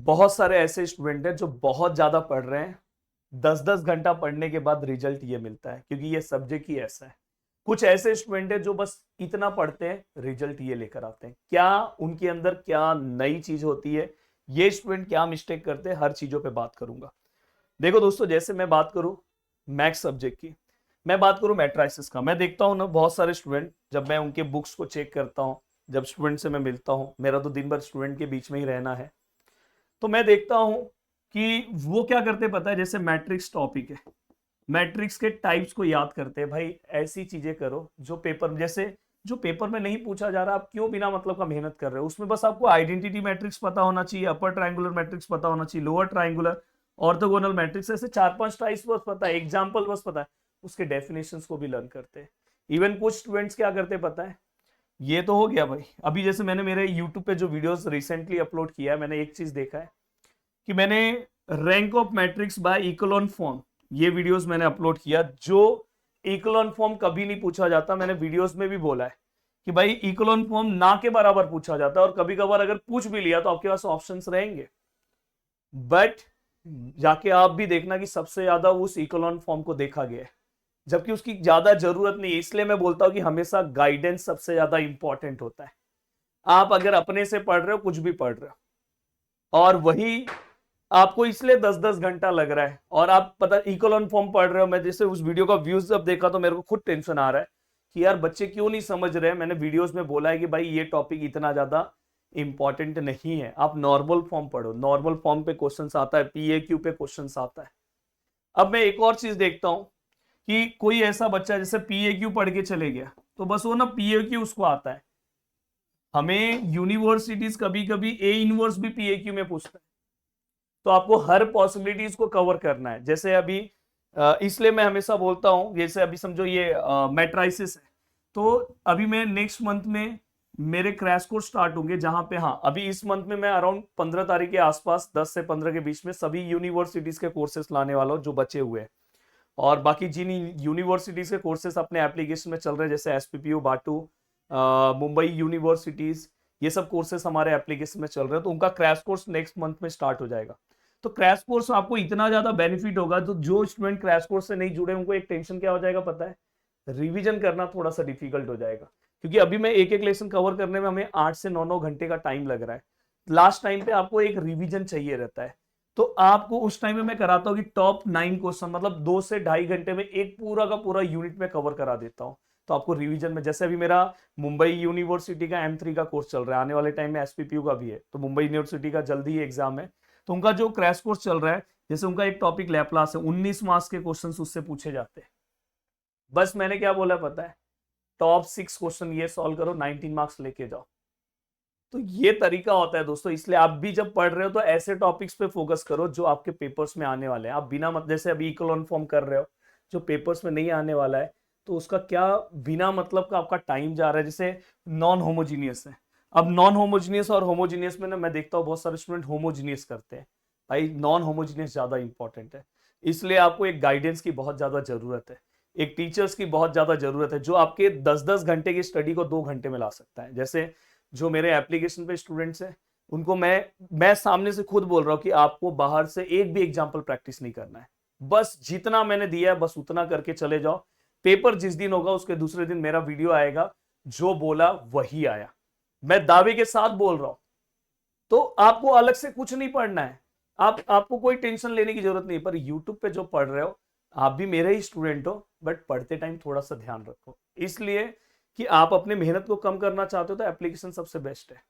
बहुत सारे ऐसे स्टूडेंट हैं जो बहुत ज्यादा पढ़ रहे हैं, 10-10 घंटा पढ़ने के बाद रिजल्ट ये मिलता है, क्योंकि ये सब्जेक्ट ही ऐसा है। कुछ ऐसे स्टूडेंट हैं जो बस इतना पढ़ते हैं, रिजल्ट ये लेकर आते हैं। क्या उनके अंदर क्या नई चीज होती है, ये स्टूडेंट क्या मिस्टेक करते हैं, हर चीजों पे बात करूंगा। देखो दोस्तों, जैसे मैं बात करूं मैथ्स सब्जेक्ट की, मैं बात करूं मैट्राइसिस का, मैं देखता हूं ना बहुत सारे स्टूडेंट, जब मैं उनके बुक्स को चेक करता हूं, जब स्टूडेंट से मैं मिलता हूं, मेरा तो दिन भर स्टूडेंट के बीच में ही रहना है, तो मैं देखता हूं कि वो क्या करते पता है, जैसे मैट्रिक्स टॉपिक है, मैट्रिक्स के टाइप्स को याद करते हैं। भाई ऐसी चीजें करो जो पेपर, जैसे जो पेपर में नहीं पूछा जा रहा, आप क्यों बिना मतलब का मेहनत कर रहे हो, उसमें बस आपको आइडेंटिटी मैट्रिक्स पता होना चाहिए, अपर ट्रायंगुलर मैट्रिक्स पता होना चाहिए, लोअर ट्रायंगुलर, ऑर्थोगोनल मैट्रिक्स, ऐसे 4-5 टाइप्स बस पता है, एग्जाम्पल बस पता है, उसके डेफिनेशंस को भी लर्न करते हैं। इवन कुछ स्टूडेंट्स क्या करते पता है, ये तो हो गया भाई, अभी जैसे मैंने मेरे यूट्यूब पे जो वीडियोस रिसेंटली अपलोड किया है, मैंने एक चीज देखा है कि मैंने rank of matrix by echelon form, ये वीडियोस मैंने अपलोड किया, जो इकोलॉन फॉर्म कभी नहीं पूछा जाता। मैंने वीडियोस में भी बोला है कि भाई इकोलॉन फॉर्म ना के बराबर पूछा जाता है, और कभी कभार अगर पूछ भी लिया तो आपके पास ऑप्शंस रहेंगे, बट जाके आप भी देखना कि सबसे ज्यादा उस इकोलॉन फॉर्म को देखा गया है, जबकि उसकी ज्यादा जरूरत नहीं है। इसलिए मैं बोलता हूं कि हमेशा गाइडेंस सबसे ज्यादा इंपॉर्टेंट होता है। आप अगर अपने से पढ़ रहे हो, कुछ भी पढ़ रहे हो, और वही आपको इसलिए 10-10 घंटा लग रहा है, और आप पता इकोलॉन फॉर्म पढ़ रहे हो, मैं जैसे उस वीडियो का व्यूज जब देखा तो मेरे को खुद टेंशन आ रहा है कि यार बच्चे क्यों नहीं समझ रहे हैं। मैंने वीडियोस में बोला है कि भाई ये टॉपिक इतना ज्यादा इंपॉर्टेंट नहीं है, आप नॉर्मल फॉर्म पढ़ो, नॉर्मल फॉर्म पे क्वेश्चंस आता है, पीएक्यू पे क्वेश्चंस आता है। अब मैं एक और चीज देखता हूं कि कोई ऐसा बच्चा जैसे पीएक्यू पढ़ के चले गया, तो बस वो ना पीएक्यू उसको आता है। हमें यूनिवर्सिटीज कभी कभी ए इनवर्स भी पीएक्यू में पूछता है, तो आपको हर पॉसिबिलिटीज को कवर करना है। जैसे अभी इसलिए मैं हमेशा बोलता हूं, जैसे अभी समझो ये मैट्राइसिस है, तो अभी मैं नेक्स्ट मंथ में मेरे क्रैश कोर्स स्टार्ट होंगे, जहां पे हाँ अभी इस मंथ में मैं अराउंड 15 तारीख के आसपास 10 से 15 के बीच में सभी यूनिवर्सिटीज के कोर्सेस लाने वाला हूं जो बचे हुए हैं। और बाकी जिन यूनिवर्सिटीज के कोर्सेस अपने एप्लीकेशन में चल रहे हैं, जैसे एसपीपीयू, बाटू, मुंबई यूनिवर्सिटीज, ये सब कोर्सेस हमारे एप्लीकेशन में चल रहे हैं, तो उनका क्रैश कोर्स नेक्स्ट मंथ में स्टार्ट हो जाएगा। तो क्रैश कोर्स आपको इतना ज्यादा बेनिफिट होगा, तो जो स्टूडेंट क्रैश कोर्स से नहीं जुड़े उनको एक टेंशन क्या हो जाएगा पता है, रिवीजन करना थोड़ा सा डिफिकल्ट हो जाएगा, क्योंकि अभी मैं एक एक लेसन कवर करने में हमें 8 से 9 घंटे का टाइम लग रहा है। लास्ट टाइम पे आपको एक रिवीजन चाहिए रहता है, तो आपको उस टाइम में मैं कराता हूँ कि टॉप 9 क्वेश्चन, मतलब 2 से ढाई घंटे में एक पूरा का पूरा यूनिट में कवर करा देता हूँ। तो आपको रिवीजन में, जैसे अभी मेरा मुंबई यूनिवर्सिटी का M3 का कोर्स चल रहा है, आने वाले टाइम में एसपीपीयू का भी है, तो मुंबई यूनिवर्सिटी का जल्दी ही एग्जाम है, तो उनका जो क्रैश कोर्स चल रहा है, जैसे उनका एक टॉपिक लैपलास है, 19 मार्क्स के क्वेश्चन उससे पूछे जाते हैं। बस मैंने क्या बोला पता है, टॉप 6 क्वेश्चन ये सॉल्व करो, 19 मार्क्स लेके जाओ। तो ये तरीका होता है दोस्तों, इसलिए आप भी जब पढ़ रहे हो तो ऐसे टॉपिक्स पे फोकस करो जो आपके पेपर्स में आने वाले हैं। आप बिना मत, जैसे अभी इकोलॉन फॉर्म कर रहे हो जो पेपर्स में नहीं आने वाला है, तो उसका क्या बिना मतलब का आपका टाइम जा रहा है। जैसे नॉन होमोजीनियस है, अब नॉन होमोजीनियस और होमोजीनियस में ना मैं देखता हूँ बहुत सारे स्टूडेंट होमोजीनियस करते हैं, भाई नॉन होमोजीनियस ज्यादा इंपॉर्टेंट है। इसलिए आपको एक गाइडेंस की बहुत ज्यादा जरूरत है, एक टीचर्स की बहुत ज्यादा जरूरत है, जो आपके 10-10 घंटे की स्टडी को 2 घंटे में ला सकता है। जैसे जो मेरे एप्लीकेशन पे स्टूडेंट्स हैं, उनको मैं सामने से खुद बोल रहा हूं कि आपको बाहर से एक भी एग्जाम्पल प्रैक्टिस नहीं करना है, बस जितना मैंने दिया है बस उतना करके चले जाओ। पेपर जिस दिन होगा उसके दूसरे दिन मेरा वीडियो आएगा, जो बोला वही आया, मैं दावे के साथ बोल रहा हूं। तो आपको अलग से कुछ नहीं पढ़ना है, आपको कोई टेंशन लेने की जरूरत नहीं। पर यूट्यूब पे जो पढ़ रहे हो, आप भी मेरे ही स्टूडेंट हो, बट पढ़ते टाइम थोड़ा सा ध्यान रखो, इसलिए कि आप अपने मेहनत को कम करना चाहते हो तो एप्लीकेशन सबसे बेस्ट है।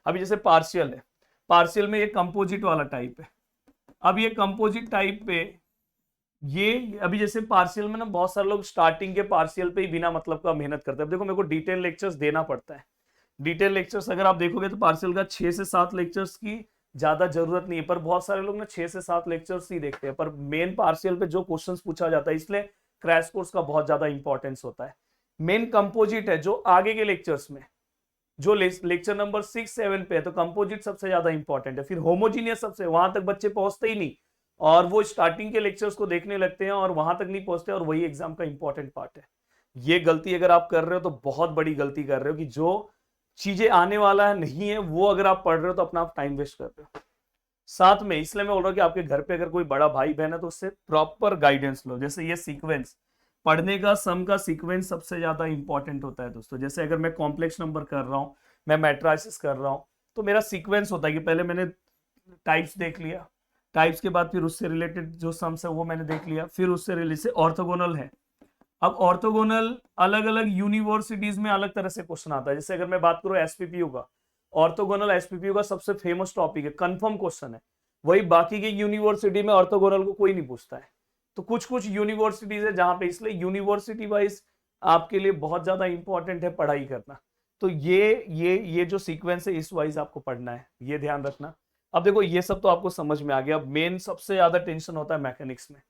अभी जैसे पार्शियल है, पार्शियल में ये कंपोजिट वाला टाइप है। अब ये कंपोजिट टाइप पे, ये अभी जैसे पार्शियल में ना बहुत सारे लोग स्टार्टिंग के पार्शियल पे ही बिना मतलब का मेहनत करते हैं। अब देखो मेरे को डिटेल लेक्चर्स देना पड़ता है, डिटेल लेक्चर्स अगर आप देखोगे तो पार्शियल का 6 से 7 लेक्चर्स की ज्यादा जरूरत नहीं है, पर बहुत सारे लोग ना 6 से 7 लेक्चर्स ही देखते हैं, पर मेन पार्शियल पे जो क्वेश्चंस पूछा जाता है, इसलिए क्रैश कोर्स का बहुत ज्यादा इंपॉर्टेंस होता है। मेन कंपोजिट है जो आगे के लेक्चर्स में, जो लेक्चर नंबर 6-7 पे है, तो कंपोजिट सबसे ज्यादा इंपॉर्टेंट है। फिर होमोजीनियस सबसे, वहां तक बच्चे पहुंचते ही नहीं, और वो स्टार्टिंग के लेक्चर्स को देखने लगते हैं और वहां तक नहीं पहुंचते, और वही एग्जाम का इंपॉर्टेंट पार्ट है। ये गलती अगर आप कर रहे हो तो बहुत बड़ी गलती कर रहे हो, कि जो चीजें आने वाला है नहीं है वो अगर आप पढ़ रहे हो तो अपना आप टाइम वेस्ट कर रहे हो। साथ में इसलिए मैं बोल रहा हूँ कि आपके घर पे अगर कोई बड़ा भाई बहन है तो उससे प्रॉपर गाइडेंस लो। जैसे ये सीक्वेंस पढ़ने का, सम का सीक्वेंस सबसे ज्यादा इंपॉर्टेंट होता है दोस्तों। जैसे अगर मैं कॉम्प्लेक्स नंबर कर रहा हूँ, मैं मैट्राइसिस कर रहा हूँ, तो मेरा सीक्वेंस होता है कि पहले मैंने टाइप्स देख लिया, टाइप्स के बाद फिर उससे रिलेटेड जो सम्स है वो मैंने देख लिया, फिर उससे रिलेटेड ऑर्थोगोनल है। अब ऑर्थोगोनल अलग अलग यूनिवर्सिटीज में अलग तरह से क्वेश्चन आता है। जैसे अगर मैं बात करूं एसपीपीयू का, ऑर्थोगोनल एसपीपीयू का सबसे फेमस टॉपिक है, कंफर्म क्वेश्चन है। वही बाकी के यूनिवर्सिटी में ऑर्थोगोनल को कोई नहीं पूछता है। तो कुछ कुछ यूनिवर्सिटीज है जहां पे, इसलिए यूनिवर्सिटी वाइज आपके लिए बहुत ज्यादा इंपॉर्टेंट है पढ़ाई करना। तो ये जो सीक्वेंस है इस वाइज आपको पढ़ना है, ये ध्यान रखना। अब देखो ये सब तो आपको समझ में आ गया। अब मेन सबसे ज्यादा टेंशन होता है मैकेनिक्स में।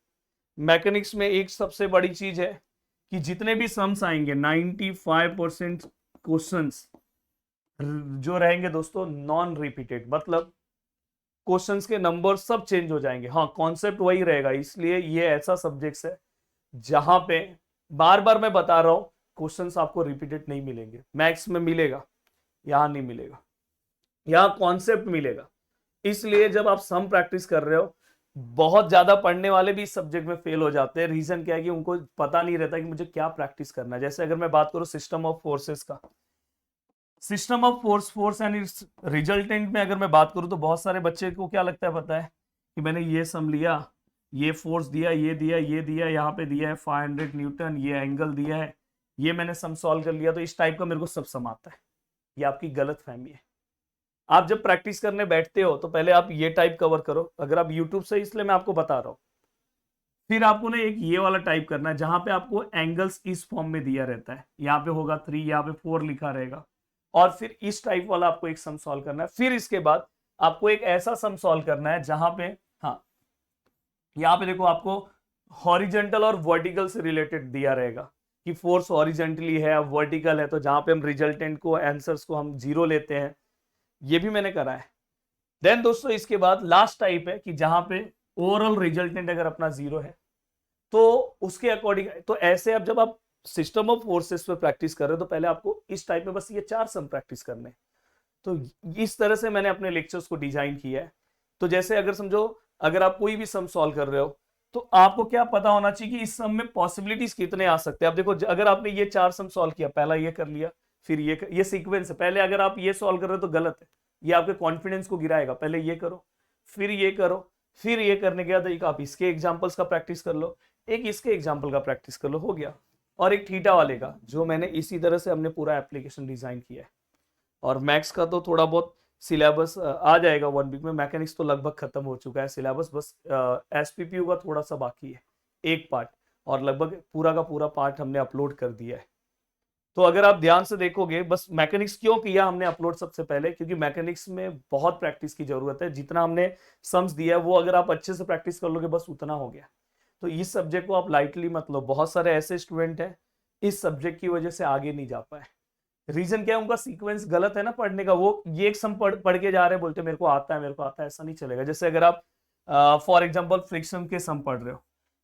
मैकेनिक्स में एक सबसे बड़ी चीज है कि जितने भी सम्स आएंगे 95% क्वेश्चंस जो रहेंगे दोस्तों नॉन रिपीटेड, मतलब क्वेश्चंस के नंबर सब चेंज हो जाएंगे। हाँ, कॉन्सेप्ट वही रहेगा। इसलिए ये ऐसा सब्जेक्ट है जहां पे बार बार मैं बता रहा हूं क्वेश्चंस आपको रिपीटेड नहीं मिलेंगे। मैथ्स में मिलेगा, यहां नहीं मिलेगा, यहां कॉन्सेप्ट मिलेगा। इसलिए जब आप सम प्रैक्टिस कर रहे हो, बहुत ज्यादा पढ़ने वाले भी इस सब्जेक्ट में फेल हो जाते हैं। रीजन क्या है कि उनको पता नहीं रहता कि मुझे क्या प्रैक्टिस करना है। जैसे अगर मैं बात करूं सिस्टम ऑफ फोर्सेस का, system of force and it's resultant में अगर मैं बात करूं तो बहुत सारे बच्चे को क्या लगता है पता है कि मैंने ये सम लिया, ये फोर्स दिया, ये दिया, ये दिया, यहाँ पे दिया है 500 न्यूटन, ये एंगल दिया है, ये मैंने सम सॉल्व कर लिया तो इस टाइप का मेरे को सब सम आता है। ये आपकी गलत फहमी है। आप जब प्रैक्टिस करने बैठते हो तो पहले आप ये टाइप कवर करो, अगर आप यूट्यूब से, इसलिए मैं आपको बता रहा हूं। फिर आपको ना एक ये वाला टाइप करना है जहां पे आपको एंगल्स इस फॉर्म में दिया रहता है, यहाँ पे होगा 3, यहाँ पे 4 लिखा रहेगा। और फिर इस टाइप वाला आपको एक सम सॉल्व करना है। फिर इसके बाद आपको एक ऐसा सम सॉल्व करना है जहां पे, हाँ, यहाँ पे देखो आपको हॉरिजेंटल और वर्टिकल से रिलेटेड दिया रहेगा कि फोर्स हॉरिजेंटली है, वर्टिकल है, तो जहां पे हम रिजल्टेंट को, आंसर्स को हम 0 लेते हैं। ये भी मैंने करा है। देन दोस्तों इसके बाद लास्ट टाइप है कि जहां पे ओवरऑल रिजल्टेंट अगर अपना 0 है तो उसके अकॉर्डिंग, तो ऐसे अब जब आप सिस्टम ऑफ फोर्सेस पे प्रैक्टिस कर रहे हो तो पहले आपको इस टाइप में बस ये 4 सम प्रैक्टिस करने। तो इस तरह से मैंने अपने लेक्चर्स को डिजाइन किया है। तो जैसे अगर समझो, अगर आप कोई भी सम सॉल्व कर रहे हो तो आपको क्या पता होना चाहिए कि इस सम में पॉसिबिलिटीज कितने आ सकते हैं। आप देखो अगर आपने ये 4 सम सॉल्व किया, पहला ये कर लिया, फिर ये सीक्वेंस है। पहले अगर आप ये सॉल्व कर रहे हो तो गलत है, ये आपके कॉन्फिडेंस को गिराएगा। पहले ये करो, फिर ये करो, फिर ये करने के बाद एक आप इसके एग्जाम्पल्स का प्रैक्टिस कर लो, एक इसके एग्जाम्पल का प्रैक्टिस कर लो, हो गया। और एक थीटा वाले का, जो मैंने इसी तरह से हमने पूरा एप्लीकेशन डिजाइन किया है। और मैथ्स का तो थोड़ा बहुत सिलेबस आ जाएगा 1 वीक में। मैकेनिक्स तो लगभग खत्म हो चुका है सिलेबस, बस एसपीपीयू का थोड़ा सा बाकी है, एक पार्ट, और लगभग पूरा का पूरा पार्ट हमने अपलोड कर दिया है। तो अगर आप ध्यान से देखोगे, बस मैकेनिक्स क्यों किया हमने अपलोड सबसे पहले, क्योंकि मैकेनिक्स में बहुत प्रैक्टिस की जरूरत है। जितना हमने सम्स दिया है वो अगर आप अच्छे से प्रैक्टिस कर लोगे बस उतना हो गया। तो इस सब्जेक्ट को आप लाइटली मत लो। बहुत सारे ऐसे स्टूडेंट हैं इस सब्जेक्ट की वजह से आगे नहीं जा पाए। रीजन क्या है, उनका सीक्वेंस गलत है ना पढ़ने का। वो ये एक सम पढ़ के जा रहे हैं, बोलते मेरे को आता है, मेरे को आता है, ऐसा नहीं चलेगा। जैसे अगर आप फॉर एग्जाम्पल फ्रिक्शन के सम पढ़ रहे हो,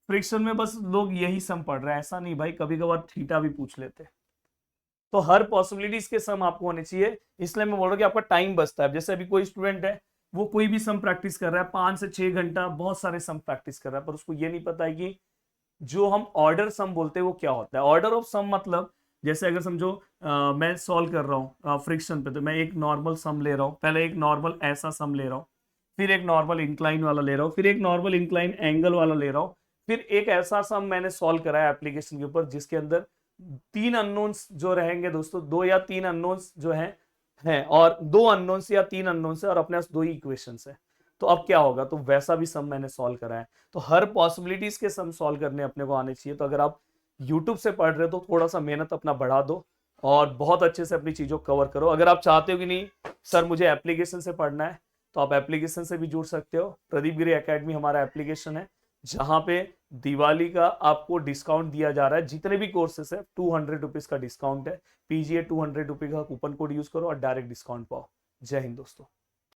फ्रिक्शन में बस लोग यही सम पढ़ रहे हैं, ऐसा नहीं भाई, कभी कभार थीटा भी पूछ लेते हैं। तो हर पॉसिबिलिटीज के सम आपको होने चाहिए। इसलिए मैं बोल रहा हूँ कि आपका टाइम बचता है। जैसे अभी कोई स्टूडेंट है, वो कोई भी सम प्रैक्टिस कर रहा है 5 से 6 घंटा, बहुत सारे सम प्रैक्टिस कर रहा है, पर उसको ये नहीं पता है कि जो हम ऑर्डर सम बोलते हैं वो क्या होता है। ऑर्डर ऑफ सम मतलब, जैसे अगर समझो मैं सॉल्व कर रहा हूँ फ्रिक्शन पे, तो मैं एक नॉर्मल सम ले रहा हूँ, पहले एक नॉर्मल ऐसा सम ले रहा हूँ, फिर एक नॉर्मल इंक्लाइन वाला ले रहा हूँ, फिर एक नॉर्मल इंक्लाइन एंगल वाला ले रहा हूँ, फिर एक ऐसा सम मैंने सॉल्व करा है एप्लीकेशन के ऊपर जिसके अंदर 3 अननोन्स जो रहेंगे दोस्तों, 2 या 3 अननोन्स जो हैं और 2 अननोन्स या 3 अननोन्स है और अपने पास 2 ही इक्वेशंस है। तो अब क्या होगा, तो वैसा भी सम मैंने सॉल्व करा है। तो हर पॉसिबिलिटीज के सम सॉल्व करने अपने को आने चाहिए। तो अगर आप यूट्यूब से पढ़ रहे हो तो थोड़ा सा मेहनत अपना बढ़ा दो और बहुत अच्छे से अपनी चीजों को कवर करो। अगर आप चाहते हो कि नहीं सर मुझे एप्लीकेशन से पढ़ना है, तो आप एप्लीकेशन से भी जुड़ सकते हो। प्रदीप गिरी एकेडमी हमारा एप्लीकेशन है जहां पे दिवाली का आपको डिस्काउंट दिया जा रहा है। जितने भी कोर्सेस है 200 रुपीज का डिस्काउंट है। पीजीए 200 रुपीज का कूपन कोड यूज करो और डायरेक्ट डिस्काउंट पाओ। जय हिंद दोस्तों।